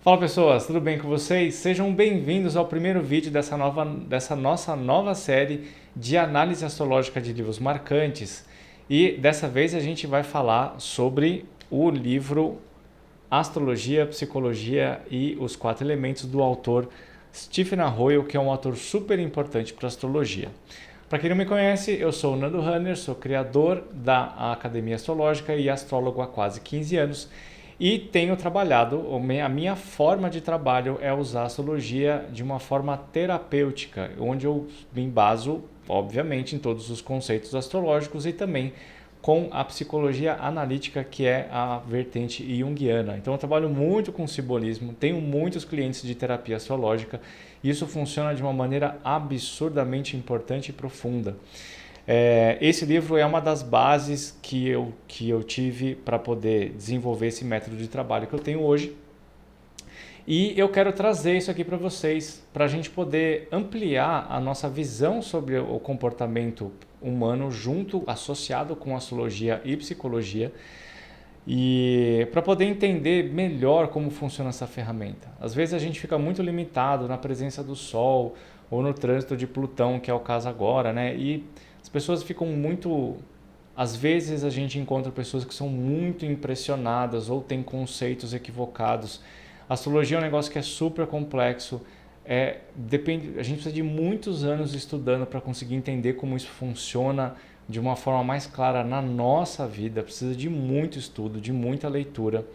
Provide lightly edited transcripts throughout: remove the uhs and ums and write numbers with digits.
Fala pessoas, tudo bem com vocês? Sejam bem-vindos ao primeiro vídeo dessa nossa nova série de análise astrológica de livros marcantes. E dessa vez a gente vai falar sobre o livro Astrologia, Psicologia e os Quatro Elementos do autor Stephen Arroyo, que é um autor super importante para a astrologia. Para quem não me conhece, eu sou o Nando Hanner, sou criador da Academia Astrológica e astrólogo há quase 15 anos. E tenho trabalhado, a minha forma de trabalho é usar a astrologia de uma forma terapêutica, onde eu me embaso, obviamente, em todos os conceitos astrológicos e também com a psicologia analítica, que é a vertente junguiana. Então eu trabalho muito com simbolismo, tenho muitos clientes de terapia astrológica e isso funciona de uma maneira absurdamente importante e profunda. Esse livro é uma das bases que eu tive para poder desenvolver esse método de trabalho que eu tenho hoje. E eu quero trazer isso aqui para vocês, para a gente poder ampliar a nossa visão sobre o comportamento humano associado com astrologia e psicologia, e para poder entender melhor como funciona essa ferramenta. Às vezes a gente fica muito limitado na presença do Sol ou no trânsito de Plutão, que é o caso agora, né? E as pessoas ficam muito... Às vezes a gente encontra pessoas que são muito impressionadas ou têm conceitos equivocados. A astrologia é um negócio que é super complexo. A gente precisa de muitos anos estudando para conseguir entender como isso funciona de uma forma mais clara na nossa vida. Precisa de muito estudo, de muita leitura.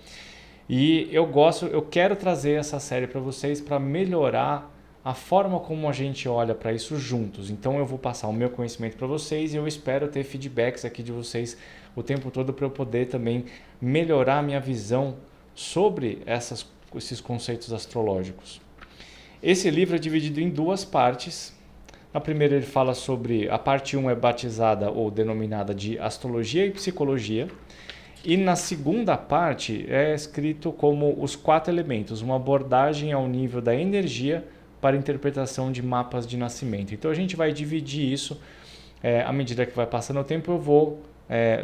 E eu quero trazer essa série para vocês para melhorar a forma como a gente olha para isso juntos. Então eu vou passar o meu conhecimento para vocês e eu espero ter feedbacks aqui de vocês o tempo todo para eu poder também melhorar a minha visão sobre esses conceitos astrológicos. Esse livro é dividido em duas partes. Na primeira ele fala sobre... A parte 1 é batizada ou denominada de Astrologia e Psicologia. E na segunda parte é escrito como os quatro elementos, uma abordagem ao nível da energia para interpretação de mapas de nascimento. Então a gente vai dividir isso, à medida que vai passando o tempo eu vou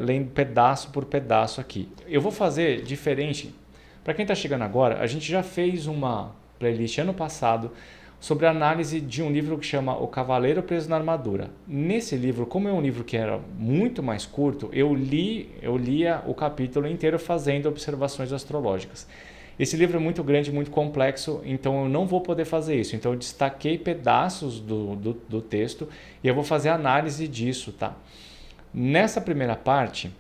lendo pedaço por pedaço aqui. Eu vou fazer diferente, para quem está chegando agora, a gente já fez uma playlist ano passado sobre a análise de um livro que chama O Cavaleiro Preso na Armadura. Nesse livro, como é um livro que era muito mais curto, eu lia o capítulo inteiro fazendo observações astrológicas. Esse livro é muito grande, muito complexo, então eu não vou poder fazer isso. Então eu destaquei pedaços do texto e eu vou fazer análise disso, tá? Nessa primeira parte,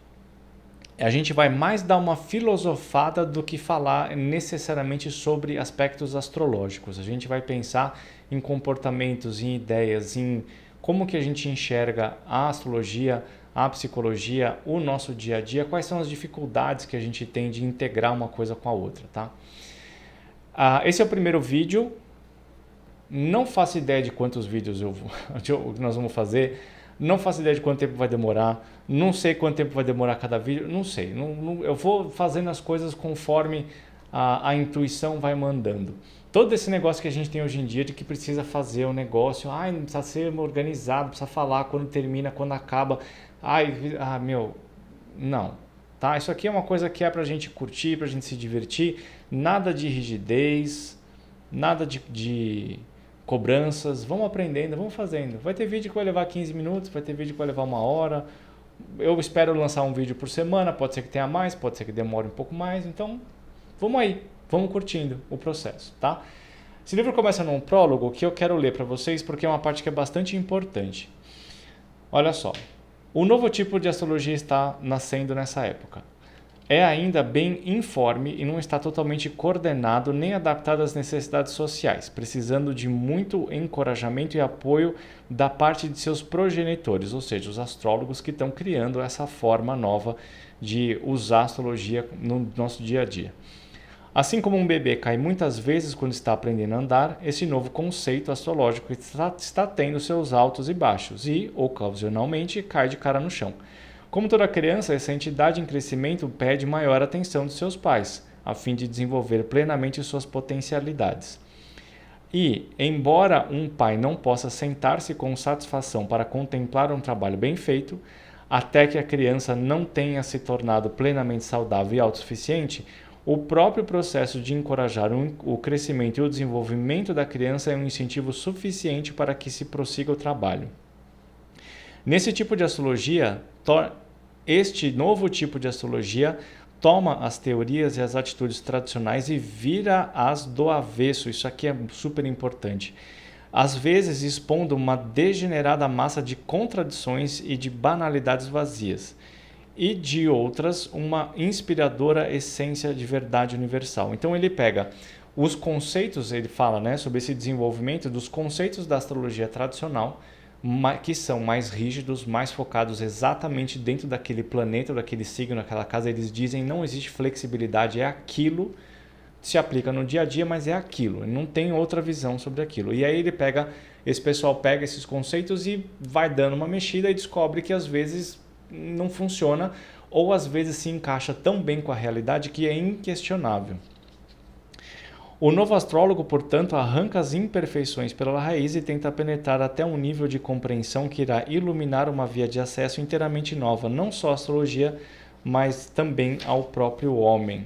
a gente vai mais dar uma filosofada do que falar necessariamente sobre aspectos astrológicos. A gente vai pensar em comportamentos, em ideias, em como que a gente enxerga a astrologia, a psicologia, o nosso dia a dia, quais são as dificuldades que a gente tem de integrar uma coisa com a outra, tá? Esse é o primeiro vídeo. Não faço ideia de quantos vídeos nós vamos fazer. Não faço ideia de quanto tempo vai demorar. Não sei quanto tempo vai demorar cada vídeo. Não sei. Eu vou fazendo as coisas conforme a intuição vai mandando. Todo esse negócio que a gente tem hoje em dia de que precisa fazer o negócio, não precisa ser organizado, precisa falar quando termina, quando acaba. Não. Tá? Isso aqui é uma coisa que é pra gente curtir, pra gente se divertir. Nada de rigidez, nada de cobranças. Vamos aprendendo, vamos fazendo. Vai ter vídeo que vai levar 15 minutos, vai ter vídeo que vai levar 1 hora. Eu espero lançar um vídeo por semana, pode ser que tenha mais, pode ser que demore um pouco mais. Então, vamos aí, vamos curtindo o processo, tá? Esse livro começa num prólogo que eu quero ler para vocês porque é uma parte que é bastante importante. Olha só, o novo tipo de astrologia está nascendo nessa época. É ainda bem informe e não está totalmente coordenado nem adaptado às necessidades sociais, precisando de muito encorajamento e apoio da parte de seus progenitores, ou seja, os astrólogos que estão criando essa forma nova de usar a astrologia no nosso dia a dia. Assim como um bebê cai muitas vezes quando está aprendendo a andar, esse novo conceito astrológico está tendo seus altos e baixos e, ocasionalmente, cai de cara no chão. Como toda criança, essa entidade em crescimento pede maior atenção de seus pais, a fim de desenvolver plenamente suas potencialidades. E, embora um pai não possa sentar-se com satisfação para contemplar um trabalho bem feito, até que a criança não tenha se tornado plenamente saudável e autossuficiente, O próprio processo de encorajar o crescimento e o desenvolvimento da criança é um incentivo suficiente para que se prossiga o trabalho. Nesse tipo de astrologia, este novo tipo de astrologia toma as teorias e as atitudes tradicionais e vira as do avesso. Isso aqui é super importante. Às vezes expondo uma degenerada massa de contradições e de banalidades vazias, e de outras uma inspiradora essência de verdade universal. Então ele pega os conceitos, ele fala, né, sobre esse desenvolvimento dos conceitos da astrologia tradicional, que são mais rígidos, mais focados exatamente dentro daquele planeta, daquele signo, daquela casa. Eles dizem não existe flexibilidade, é aquilo, se aplica no dia a dia, mas é aquilo, não tem outra visão sobre aquilo. E aí esse pessoal pega esses conceitos e vai dando uma mexida e descobre que às vezes não funciona, ou às vezes se encaixa tão bem com a realidade que é inquestionável. O novo astrólogo, portanto, arranca as imperfeições pela raiz e tenta penetrar até um nível de compreensão que irá iluminar uma via de acesso inteiramente nova, não só à astrologia, mas também ao próprio homem.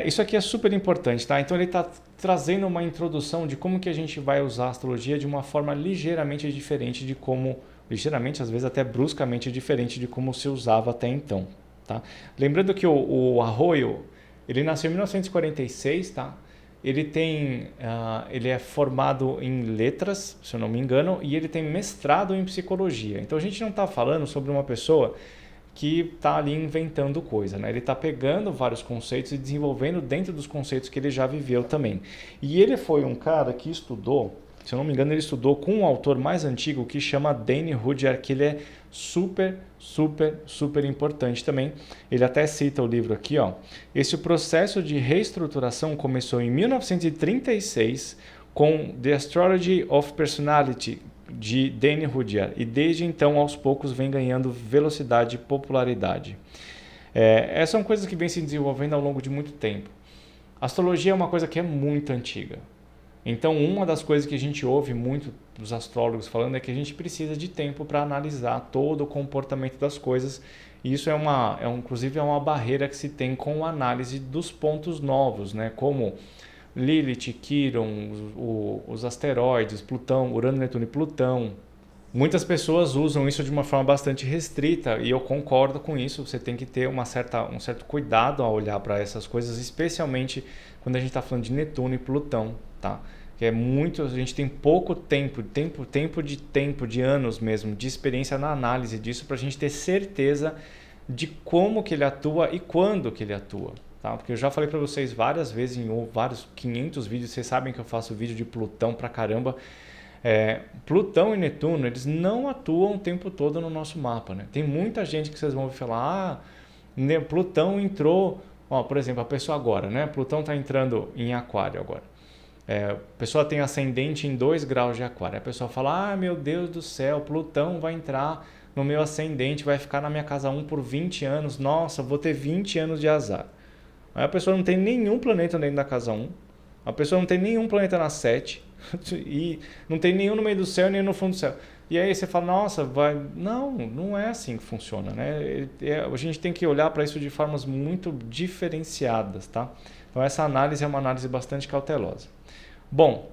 Isso aqui é super importante, tá? Então ele está trazendo uma introdução de como que a gente vai usar a astrologia de uma forma ligeiramente diferente de como, ligeiramente, às vezes até bruscamente diferente de como se usava até então, tá? Lembrando que o Arroyo, ele nasceu em 1946, tá? Ele é formado em letras, se eu não me engano, e ele tem mestrado em psicologia. Então a gente não está falando sobre uma pessoa que está ali inventando coisa, né? Ele está pegando vários conceitos e desenvolvendo dentro dos conceitos que ele já viveu também. E ele foi um cara que estudou, se eu não me engano, ele estudou com um autor mais antigo que chama Danny Rudhyar, que ele é super importante também. Ele até cita o livro aqui, ó. Esse processo de reestruturação começou em 1936 com The Astrology of Personality, de Danny Rudhyar, e desde então aos poucos vem ganhando velocidade e popularidade. Essas são coisas que vêm se desenvolvendo ao longo de muito tempo. A astrologia é uma coisa que é muito antiga. Então, uma das coisas que a gente ouve muito dos astrólogos falando é que a gente precisa de tempo para analisar todo o comportamento das coisas. E isso inclusive é uma barreira que se tem com a análise dos pontos novos, né? Como Lilith, Quiron, os asteroides, Plutão, Urano, Netuno e Plutão. Muitas pessoas usam isso de uma forma bastante restrita e eu concordo com isso. Você tem que ter um certo cuidado ao olhar para essas coisas, especialmente quando a gente está falando de Netuno e Plutão, tá? Que a gente tem pouco tempo de anos mesmo, de experiência na análise disso para a gente ter certeza de como que ele atua e quando que ele atua. Tá? Porque eu já falei para vocês várias vezes em vários 500 vídeos, vocês sabem que eu faço vídeo de Plutão pra caramba. Plutão e Netuno, eles não atuam o tempo todo no nosso mapa, né? Tem muita gente que vocês vão ouvir falar, Plutão entrou, por exemplo, a pessoa agora, né? Plutão está entrando em Aquário agora. A pessoa tem ascendente em 2 graus de Aquário. A pessoa fala, meu Deus do céu, Plutão vai entrar no meu ascendente, vai ficar na minha casa 1 por 20 anos, nossa, vou ter 20 anos de azar. Aí a pessoa não tem nenhum planeta dentro da casa 1, a pessoa não tem nenhum planeta na 7, e não tem nenhum no meio do céu nem no fundo do céu. E aí você fala, nossa, não é assim que funciona, né? A gente tem que olhar para isso de formas muito diferenciadas, tá? Então essa análise é uma análise bastante cautelosa. Bom,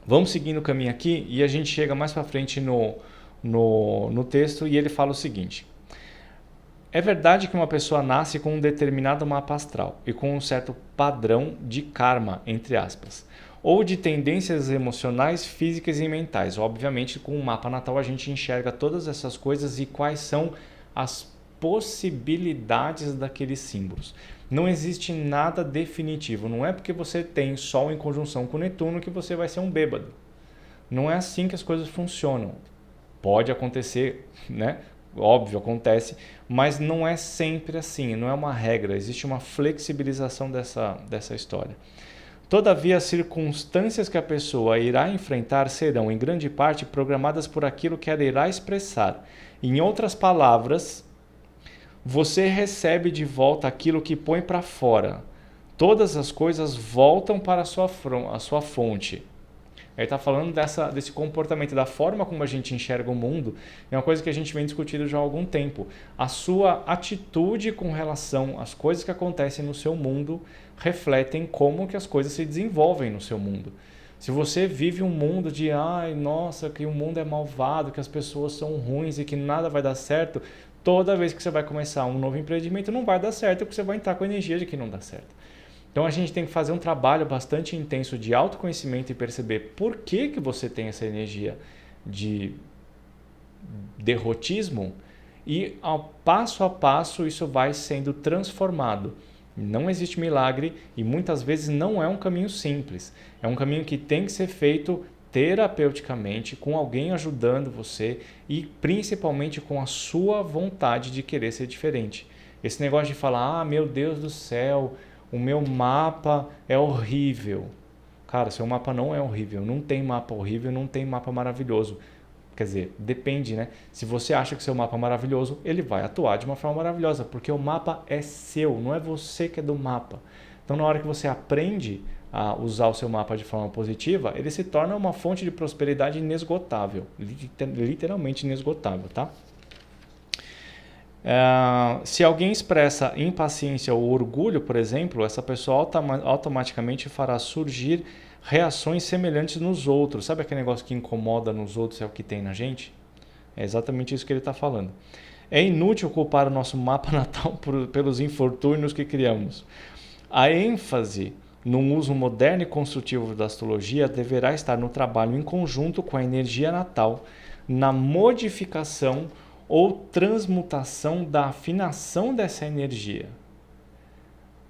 vamos seguindo o caminho aqui e a gente chega mais para frente no texto e ele fala o seguinte: é verdade que uma pessoa nasce com um determinado mapa astral e com um certo padrão de karma, entre aspas, ou de tendências emocionais, físicas e mentais. Obviamente, com o mapa natal a gente enxerga todas essas coisas e quais são as possibilidades daqueles símbolos. Não existe nada definitivo. Não é porque você tem Sol em conjunção com Netuno que você vai ser um bêbado. Não é assim que as coisas funcionam. Pode acontecer, né? Óbvio, acontece, mas não é sempre assim, não é uma regra, existe uma flexibilização dessa história. Todavia, as circunstâncias que a pessoa irá enfrentar serão, em grande parte, programadas por aquilo que ela irá expressar. Em outras palavras, você recebe de volta aquilo que põe para fora. Todas as coisas voltam para a sua fonte. Ele está falando desse comportamento, da forma como a gente enxerga o mundo. É uma coisa que a gente vem discutindo já há algum tempo. A sua atitude com relação às coisas que acontecem no seu mundo refletem como que as coisas se desenvolvem no seu mundo. Se você vive um mundo de, ai, nossa, que o mundo é malvado, que as pessoas são ruins e que nada vai dar certo, toda vez que você vai começar um novo empreendimento não vai dar certo, porque você vai entrar com a energia de que não dá certo. Então a gente tem que fazer um trabalho bastante intenso de autoconhecimento e perceber por que você tem essa energia de derrotismo e ao passo a passo isso vai sendo transformado. Não existe milagre e muitas vezes não é um caminho simples. É um caminho que tem que ser feito terapeuticamente, com alguém ajudando você e principalmente com a sua vontade de querer ser diferente. Esse negócio de falar, meu Deus do céu, o meu mapa é horrível. Cara, seu mapa não é horrível. Não tem mapa horrível, não tem mapa maravilhoso. Quer dizer, depende, né? Se você acha que seu mapa é maravilhoso, ele vai atuar de uma forma maravilhosa, porque o mapa é seu, não é você que é do mapa. Então, na hora que você aprende a usar o seu mapa de forma positiva, ele se torna uma fonte de prosperidade inesgotável, literalmente inesgotável, tá? Se alguém expressa impaciência ou orgulho, por exemplo, essa pessoa automaticamente fará surgir reações semelhantes nos outros. Sabe aquele negócio que incomoda nos outros é o que tem na gente? É exatamente isso que ele está falando. É inútil culpar o nosso mapa natal pelos infortúnios que criamos. A ênfase no uso moderno e construtivo da astrologia deverá estar no trabalho em conjunto com a energia natal, na modificação ou transmutação da afinação dessa energia,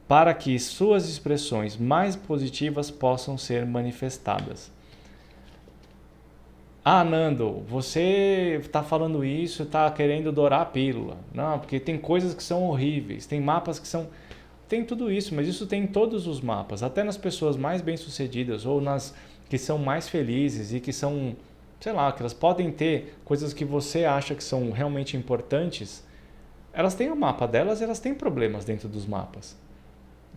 para que suas expressões mais positivas possam ser manifestadas. Ah, Nando, você está falando isso, está querendo dourar a pílula. Não, porque tem coisas que são horríveis, tem mapas que são... Tem tudo isso, mas isso tem em todos os mapas, até nas pessoas mais bem-sucedidas ou nas que são mais felizes e que são, sei lá, que elas podem ter coisas que você acha que são realmente importantes. Elas têm o mapa delas e elas têm problemas dentro dos mapas.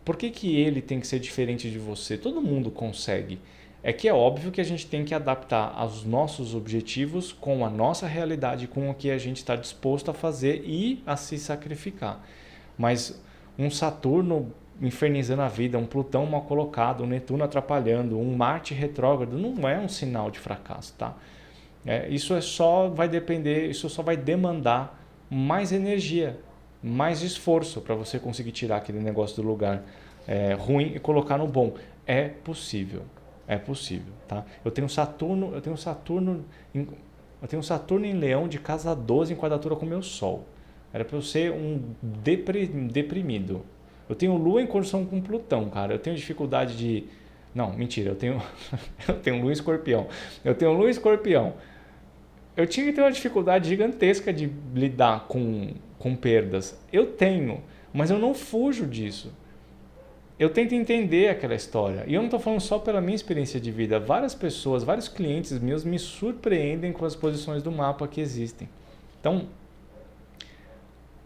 Por que ele tem que ser diferente de você? Todo mundo consegue. É que é óbvio que a gente tem que adaptar aos nossos objetivos com a nossa realidade, com o que a gente está disposto a fazer e a se sacrificar. Mas um Saturno infernizando a vida, um Plutão mal colocado, um Netuno atrapalhando, um Marte retrógrado, não é um sinal de fracasso, tá? Isso só vai demandar mais energia, mais esforço para você conseguir tirar aquele negócio do lugar ruim e colocar no bom. É possível, tá? Eu tenho Saturno em Leão de casa 12 em quadratura com meu Sol. Era para eu ser um deprimido. Eu tenho Lua em conjunção com Plutão, cara. Eu tenho dificuldade de... Não, mentira. Eu tenho Lua em Escorpião. Eu tinha que ter uma dificuldade gigantesca de lidar com perdas. Eu tenho, mas eu não fujo disso. Eu tento entender aquela história. E eu não estou falando só pela minha experiência de vida. Várias pessoas, vários clientes meus me surpreendem com as posições do mapa que existem. Então,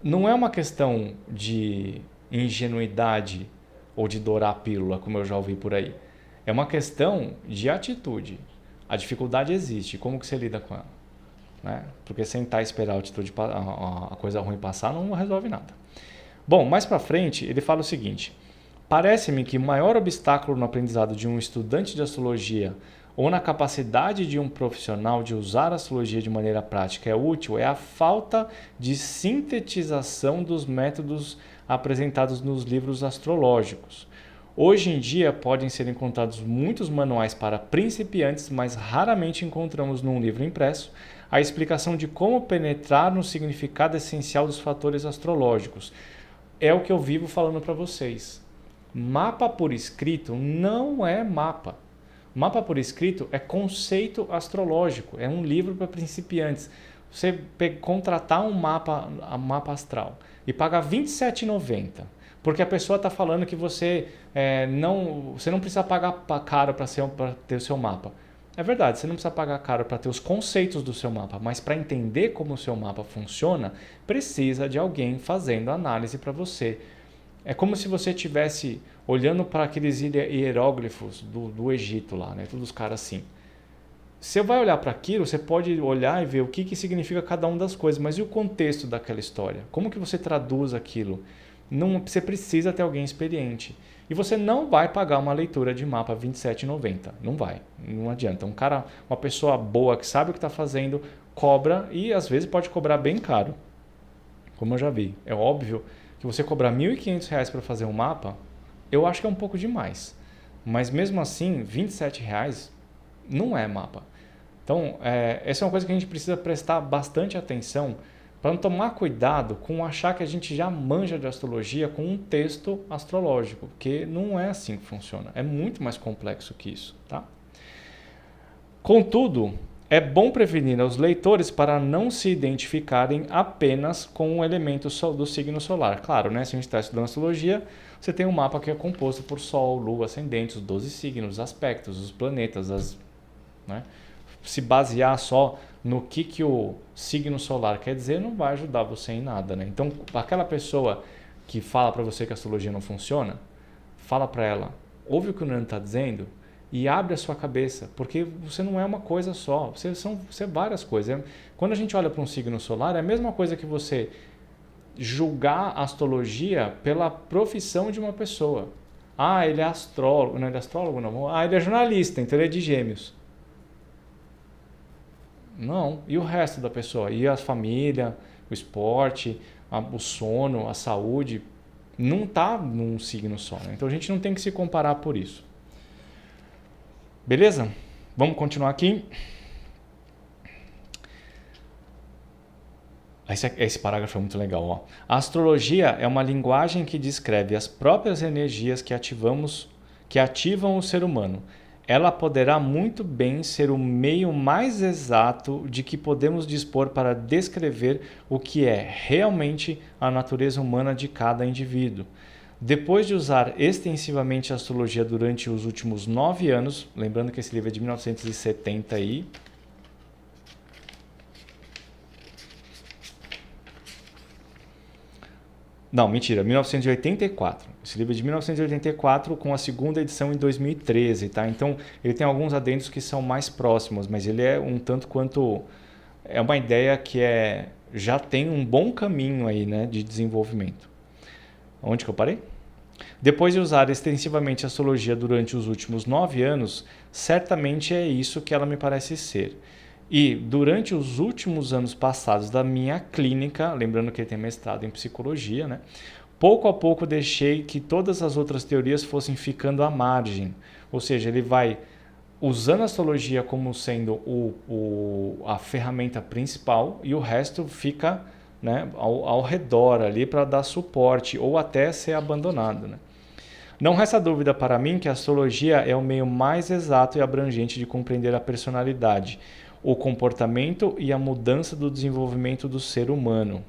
não é uma questão de ingenuidade ou de dourar a pílula, como eu já ouvi por aí. É uma questão de atitude. A dificuldade existe. Como que você lida com ela? Né? Porque sentar e esperar a coisa ruim passar não resolve nada. Bom, mais para frente ele fala o seguinte: parece-me que o maior obstáculo no aprendizado de um estudante de astrologia ou na capacidade de um profissional de usar a astrologia de maneira prática útil é a falta de sintetização dos métodos apresentados nos livros astrológicos. Hoje em dia podem ser encontrados muitos manuais para principiantes, mas raramente encontramos num livro impresso a explicação de como penetrar no significado essencial dos fatores astrológicos. É o que eu vivo falando para vocês. Mapa por escrito não é mapa. Mapa por escrito é conceito astrológico, é um livro para principiantes. Você contratar um mapa astral e pagar R$ 27,90, porque a pessoa está falando que você não precisa pagar caro para ter o seu mapa. É verdade, você não precisa pagar caro para ter os conceitos do seu mapa, mas para entender como o seu mapa funciona, precisa de alguém fazendo análise para você. É como se você estivesse olhando para aqueles hieróglifos do Egito lá, né? Todos os caras assim. Você vai olhar para aquilo, você pode olhar e ver o que significa cada uma das coisas, mas e o contexto daquela história? Como que você traduz aquilo? Não, você precisa ter alguém experiente. E você não vai pagar uma leitura de mapa R$ 27,90. Não vai. Não adianta. Uma pessoa boa que sabe o que está fazendo, cobra e às vezes pode cobrar bem caro. Como eu já vi. É óbvio que você cobrar R$ 1.500 para fazer um mapa, eu acho que é um pouco demais. Mas mesmo assim, R$ 27,00 não é mapa. Então, essa é uma coisa que a gente precisa prestar bastante atenção para não tomar cuidado com achar que a gente já manja de astrologia com um texto astrológico, porque não é assim que funciona. É muito mais complexo que isso, tá? Contudo, é bom prevenir os leitores para não se identificarem apenas com o elemento do signo solar. Claro, né? Se a gente está estudando astrologia, você tem um mapa que é composto por Sol, Lua, Ascendente, os 12 signos, os aspectos, os planetas, né? Se basear só no que o signo solar quer dizer, não vai ajudar você em nada, né? Então, aquela pessoa que fala para você que a astrologia não funciona, fala para ela, ouve o que o Nando está dizendo e abre a sua cabeça, porque você não é uma coisa só, você é várias coisas. Quando a gente olha para um signo solar, é a mesma coisa que você julgar a astrologia pela profissão de uma pessoa. Ah, ele é astrólogo. Não, ele é astrólogo não. Ah, ele é jornalista, então ele é de Gêmeos. Não. E o resto da pessoa? E a família, o esporte, o sono, a saúde, não está num signo só, né? Então a gente não tem que se comparar por isso. Beleza? Vamos continuar aqui. Esse parágrafo é muito legal. Ó. A astrologia é uma linguagem que descreve as próprias energias que ativam o ser humano. Ela poderá muito bem ser o meio mais exato de que podemos dispor para descrever o que é realmente a natureza humana de cada indivíduo. Depois de usar extensivamente a astrologia durante os últimos 9 anos, lembrando que esse livro é de 1970 aí, não, mentira, 1984. Esse livro é de 1984 com a segunda edição em 2013, tá? Então, ele tem alguns adendos que são mais próximos, mas ele é um tanto quanto... É uma ideia que já tem um bom caminho aí, né, de desenvolvimento. Onde que eu parei? Depois de usar extensivamente a astrologia durante os últimos 9 anos, certamente é isso que ela me parece ser. E durante os últimos anos passados da minha clínica, lembrando que ele tem mestrado em psicologia, né? Pouco a pouco deixei que todas as outras teorias fossem ficando à margem. Ou seja, ele vai usando a astrologia como sendo a ferramenta principal e o resto fica, né, ao redor ali para dar suporte ou até ser abandonado, né? Não resta dúvida para mim que a astrologia é o meio mais exato e abrangente de compreender a personalidade, o comportamento e a mudança do desenvolvimento do ser humano.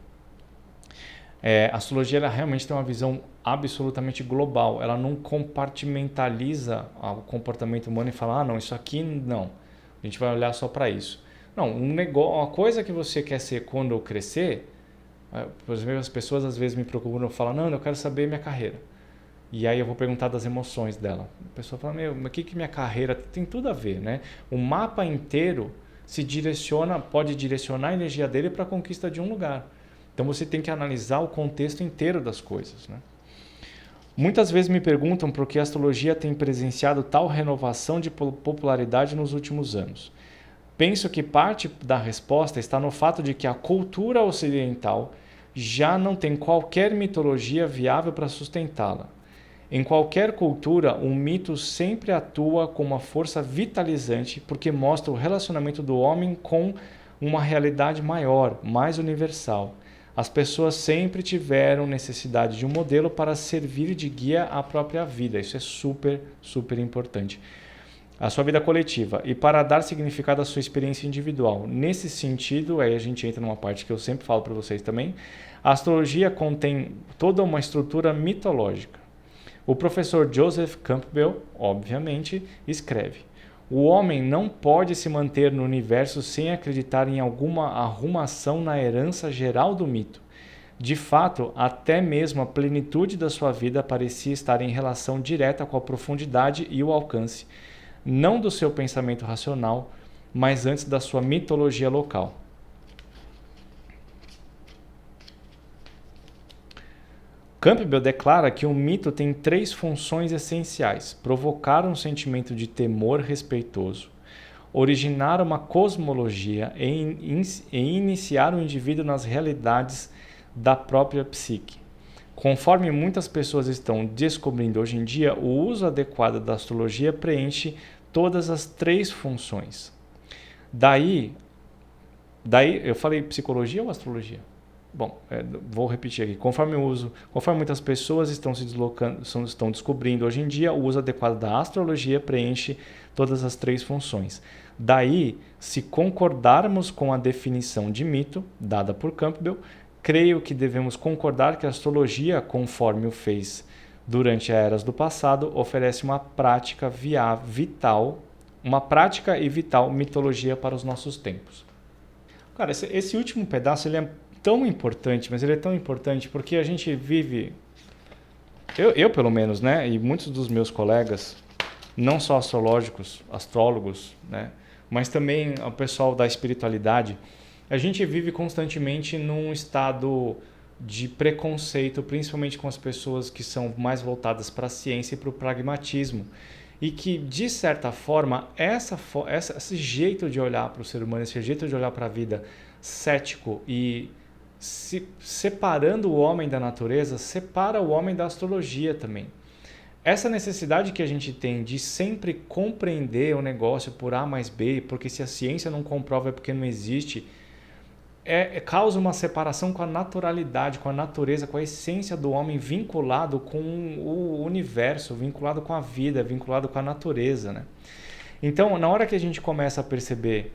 A astrologia ela realmente tem uma visão absolutamente global. Ela não compartimentaliza o comportamento humano e fala, não, isso aqui não. A gente vai olhar só para isso. Não, uma coisa que você quer ser quando eu crescer, as pessoas às vezes me procuram e falam, não, eu quero saber minha carreira. E aí eu vou perguntar das emoções dela. A pessoa fala, mas o que minha carreira tem tudo a ver, né? O mapa inteiro pode direcionar a energia dele para a conquista de um lugar. Então você tem que analisar o contexto inteiro das coisas, né? Muitas vezes me perguntam por que a astrologia tem presenciado tal renovação de popularidade nos últimos anos. Penso que parte da resposta está no fato de que a cultura ocidental já não tem qualquer mitologia viável para sustentá-la. Em qualquer cultura, um mito sempre atua como uma força vitalizante porque mostra o relacionamento do homem com uma realidade maior, mais universal. As pessoas sempre tiveram necessidade de um modelo para servir de guia à própria vida. Isso é super, super importante. A sua vida coletiva e para dar significado à sua experiência individual. Nesse sentido, aí a gente entra numa parte que eu sempre falo para vocês também, a astrologia contém toda uma estrutura mitológica. O professor Joseph Campbell, obviamente, escreve: o homem não pode se manter no universo sem acreditar em alguma arrumação na herança geral do mito. De fato, até mesmo a plenitude da sua vida parecia estar em relação direta com a profundidade e o alcance, não do seu pensamento racional, mas antes da sua mitologia local. Campbell declara que o mito tem 3 funções essenciais: provocar um sentimento de temor respeitoso, originar uma cosmologia e iniciar o indivíduo nas realidades da própria psique. Conforme muitas pessoas estão descobrindo hoje em dia, o uso adequado da astrologia preenche todas as 3 funções. Daí eu falei psicologia ou astrologia? Bom, vou repetir aqui. Conforme muitas pessoas estão descobrindo hoje em dia, o uso adequado da astrologia preenche todas as 3 funções. Daí, se concordarmos com a definição de mito dada por Campbell, creio que devemos concordar que a astrologia, conforme o fez durante as eras do passado, oferece uma prática e vital mitologia para os nossos tempos. Cara, esse último pedaço ele é tão importante, mas ele é tão importante porque a gente vive, eu pelo menos, né, e muitos dos meus colegas, não só astrólogos, né, mas também o pessoal da espiritualidade, a gente vive constantemente num estado de preconceito, principalmente com as pessoas que são mais voltadas para a ciência e para o pragmatismo. E que, de certa forma, esse jeito de olhar para o ser humano, esse jeito de olhar para a vida cético e separando o homem da natureza, separa o homem da astrologia também. Essa necessidade que a gente tem de sempre compreender o negócio por A mais B, porque se a ciência não comprova é porque não existe, causa uma separação com a naturalidade, com a natureza, com a essência do homem vinculado com o universo, vinculado com a vida, vinculado com a natureza, né? Então, na hora que a gente começa a perceber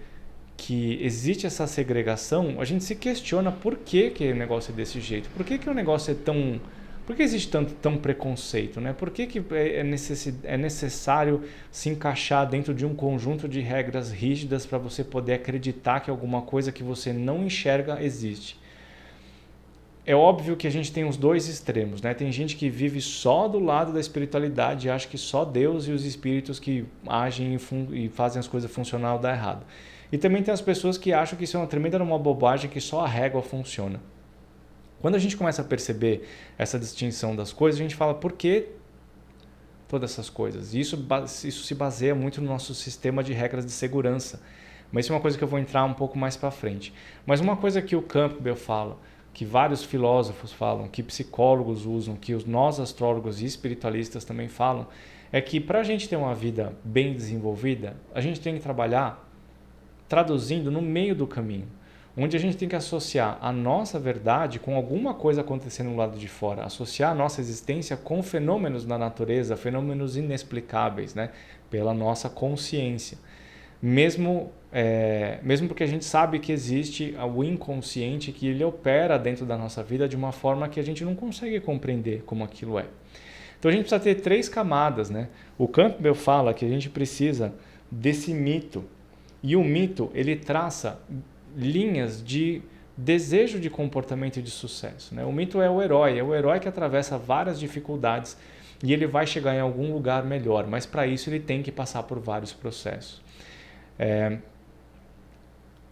que existe essa segregação, a gente se questiona por que o negócio é desse jeito, por que o negócio é tão... Por que existe tão preconceito, né? Por que é necessário se encaixar dentro de um conjunto de regras rígidas para você poder acreditar que alguma coisa que você não enxerga existe? É óbvio que a gente tem os 2 extremos, né? Tem gente que vive só do lado da espiritualidade e acha que só Deus e os espíritos que agem e fazem as coisas funcionar dá errado. E também tem as pessoas que acham que isso é uma tremenda bobagem, que só a régua funciona. Quando a gente começa a perceber essa distinção das coisas, a gente fala por que todas essas coisas. E isso se baseia muito no nosso sistema de regras de segurança. Mas isso é uma coisa que eu vou entrar um pouco mais para frente. Mas uma coisa que o Campbell fala, que vários filósofos falam, que psicólogos usam, que nós astrólogos e espiritualistas também falam, é que para a gente ter uma vida bem desenvolvida, a gente tem que trabalhar traduzindo no meio do caminho, onde a gente tem que associar a nossa verdade com alguma coisa acontecendo do lado de fora, associar a nossa existência com fenômenos da natureza, fenômenos inexplicáveis, né, pela nossa consciência. Mesmo porque a gente sabe que existe o inconsciente, que ele opera dentro da nossa vida de uma forma que a gente não consegue compreender como aquilo é. Então a gente precisa ter 3 camadas, né? O Campbell fala que a gente precisa desse mito, e o mito ele traça linhas de desejo de comportamento e de sucesso, né? O mito é o herói que atravessa várias dificuldades e ele vai chegar em algum lugar melhor, mas para isso ele tem que passar por vários processos.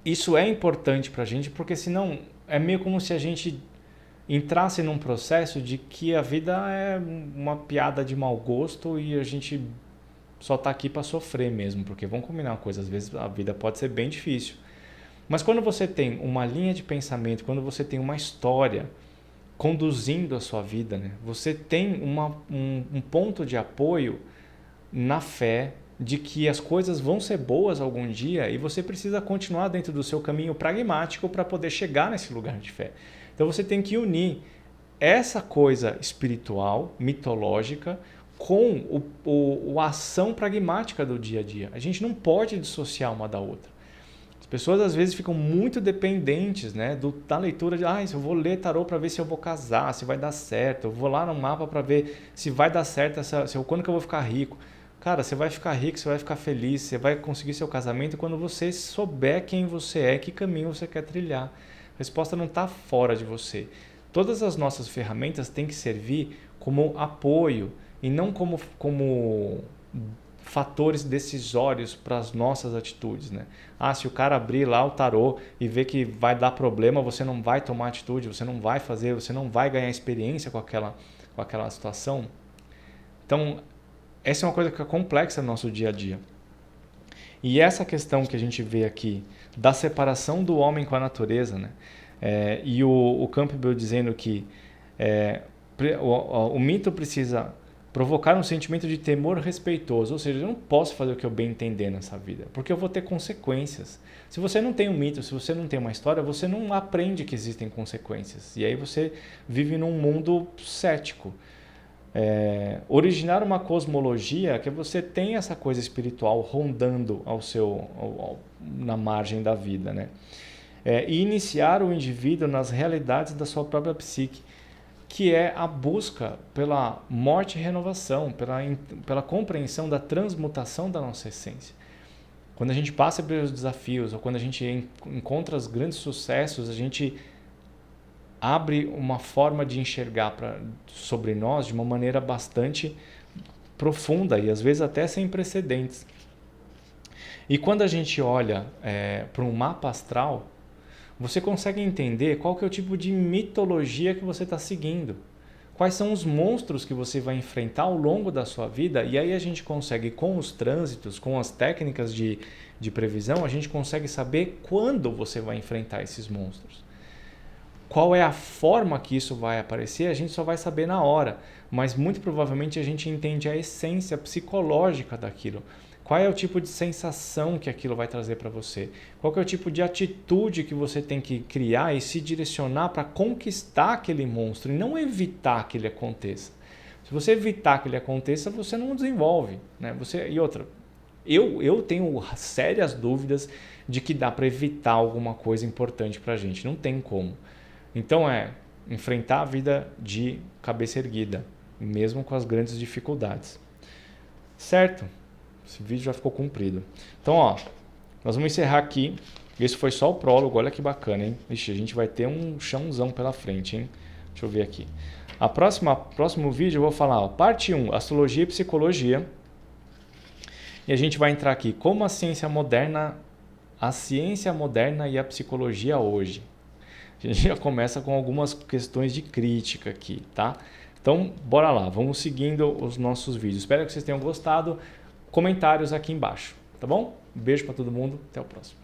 Isso é importante para a gente, porque senão é meio como se a gente entrasse num processo de que a vida é uma piada de mau gosto e a gente só está aqui para sofrer mesmo, porque vamos combinar uma coisa, às vezes a vida pode ser bem difícil. Mas quando você tem uma linha de pensamento, quando você tem uma história conduzindo a sua vida, né, você tem um ponto de apoio na fé de que as coisas vão ser boas algum dia e você precisa continuar dentro do seu caminho pragmático para poder chegar nesse lugar de fé. Então você tem que unir essa coisa espiritual, mitológica, com a ação pragmática do dia a dia. A gente não pode dissociar uma da outra. As pessoas às vezes ficam muito dependentes, né, da leitura de eu vou ler tarô para ver se eu vou casar, se vai dar certo, eu vou lá no mapa para ver se vai dar certo, quando que eu vou ficar rico. Cara, você vai ficar rico, você vai ficar feliz, você vai conseguir seu casamento quando você souber quem você é, que caminho você quer trilhar. A resposta não está fora de você. Todas as nossas ferramentas têm que servir como apoio e não como fatores decisórios para as nossas atitudes, né? Se o cara abrir lá o tarô e ver que vai dar problema, você não vai tomar atitude, você não vai fazer, você não vai ganhar experiência com aquela situação. Então, essa é uma coisa que é complexa no nosso dia a dia. E essa questão que a gente vê aqui da separação do homem com a natureza, né? E o Campbell dizendo que o mito precisa provocar um sentimento de temor respeitoso, ou seja, eu não posso fazer o que eu bem entender nessa vida, porque eu vou ter consequências. Se você não tem um mito, se você não tem uma história, você não aprende que existem consequências. E aí você vive num mundo cético. Originar uma cosmologia que você tem essa coisa espiritual rondando na margem da vida, né? E iniciar o indivíduo nas realidades da sua própria psique, que é a busca pela morte e renovação, pela compreensão da transmutação da nossa essência. Quando a gente passa pelos desafios, ou quando a gente encontra os grandes sucessos, a gente abre uma forma de enxergar sobre nós de uma maneira bastante profunda e às vezes até sem precedentes. E quando a gente olha para um mapa astral, você consegue entender qual que é o tipo de mitologia que você está seguindo. Quais são os monstros que você vai enfrentar ao longo da sua vida, e aí a gente consegue, com os trânsitos, com as técnicas de previsão, a gente consegue saber quando você vai enfrentar esses monstros. Qual é a forma que isso vai aparecer, a gente só vai saber na hora, mas muito provavelmente a gente entende a essência psicológica daquilo. Qual é o tipo de sensação que aquilo vai trazer para você? Qual que é o tipo de atitude que você tem que criar e se direcionar para conquistar aquele monstro e não evitar que ele aconteça? Se você evitar que ele aconteça, você não desenvolve, né? Eu tenho sérias dúvidas de que dá para evitar alguma coisa importante para a gente. Não tem como. Então enfrentar a vida de cabeça erguida, mesmo com as grandes dificuldades. Certo? Esse vídeo já ficou comprido. Então, nós vamos encerrar aqui. Esse foi só o prólogo. Olha que bacana, hein? Ixi, a gente vai ter um chãozão pela frente, hein? Deixa eu ver aqui. Próximo vídeo eu vou falar, parte 1, astrologia e psicologia. E a gente vai entrar aqui, como a ciência moderna e a psicologia hoje. A gente já começa com algumas questões de crítica aqui, tá? Então, bora lá. Vamos seguindo os nossos vídeos. Espero que vocês tenham gostado. Comentários aqui embaixo, tá bom? Um beijo para todo mundo, até o próximo.